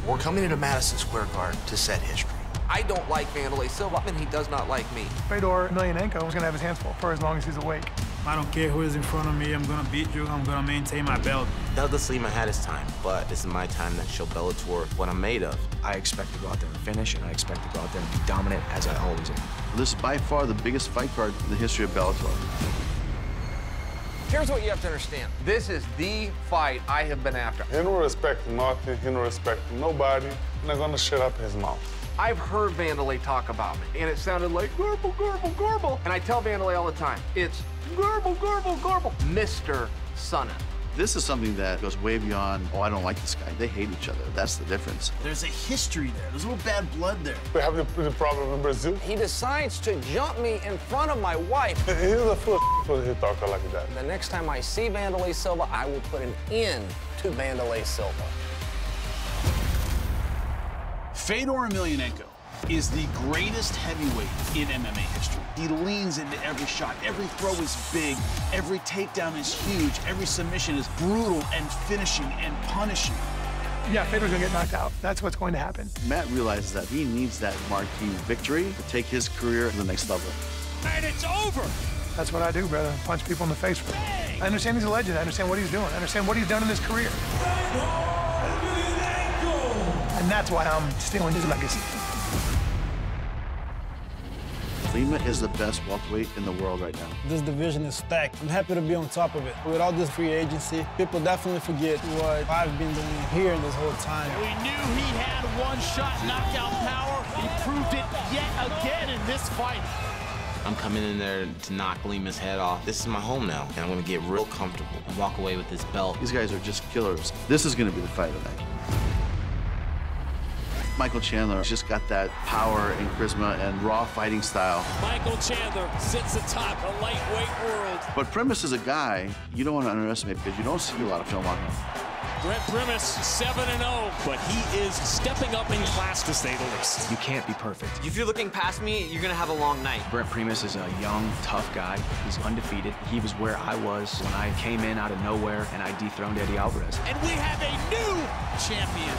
We're coming into Madison Square Garden to set history. I don't like Wanderlei Silva, and he does not like me. Fedor Emelianenko is gonna have his hands full for as long as he's awake. I don't care who is in front of me. I'm gonna beat you. I'm gonna maintain my belt. Douglas Lima had his time, but this is my time to show Bellator what I'm made of. I expect to go out there and finish, and I expect to go out there and be dominant as I always am. This is by far the biggest fight card in the history of Bellator. Here's what you have to understand. This is the fight I have been after. He don't respect nothing. He don't respect nobody. I'm not gonna shut up his mouth. I've heard Wanderlei talk about me, and it sounded like garble, garble, garble. And I tell Wanderlei all the time, it's garble, garble, garble, Mr. Sonnen. This is something that goes way beyond, oh, I don't like this guy. They hate each other. That's the difference. There's a history there. There's a little bad blood there. We have the problem in Brazil. He decides to jump me in front of my wife. He's a fool for he talk like that. The next time I see Wanderlei Silva, I will put an end to Wanderlei Silva. Fedor Emelianenko is the greatest heavyweight in MMA history. He leans into every shot. Every throw is big. Every takedown is huge. Every submission is brutal and finishing and punishing. Yeah, Fedor's gonna get knocked out. That's what's going to happen. Matt realizes that he needs that marquee victory to take his career to the next level. And it's over. That's what I do, brother. Punch people in the face. I understand he's a legend. I understand what he's doing. I understand what he's done in his career. And that's why I'm stealing his legacy. Lima is the best welterweight in the world right now. This division is stacked. I'm happy to be on top of it. With all this free agency, people definitely forget what I've been doing here this whole time. We knew he had one-shot knockout power. He proved it yet again in this fight. I'm coming in there to knock Lima's head off. This is my home now, and I'm gonna get real comfortable and walk away with this belt. These guys are just killers. This is gonna be the fight of the night. Michael Chandler just got that power and charisma and raw fighting style. Michael Chandler sits atop a lightweight world. But Primus is a guy you don't want to underestimate because you don't see a lot of film on him. Brent Primus, 7-0, but he is stepping up in class, to say the least. You can't be perfect. If you're looking past me, you're gonna have a long night. Brent Primus is a young, tough guy. He's undefeated. He was where I was when I came in out of nowhere and I dethroned Eddie Alvarez. And we have a new champion.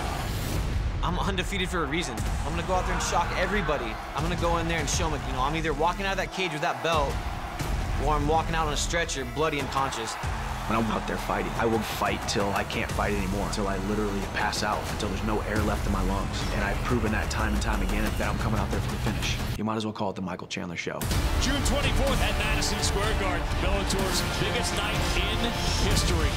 I'm undefeated for a reason. I'm gonna go out there and shock everybody. I'm gonna go in there and show them, you know, I'm either walking out of that cage with that belt, or I'm walking out on a stretcher, bloody and conscious. When I'm out there fighting, I will fight till I can't fight anymore, until I literally pass out, until there's no air left in my lungs. And I've proven that time and time again that I'm coming out there for the finish. You might as well call it the Michael Chandler Show. June 24th at Madison Square Garden, Bellator's biggest night in history.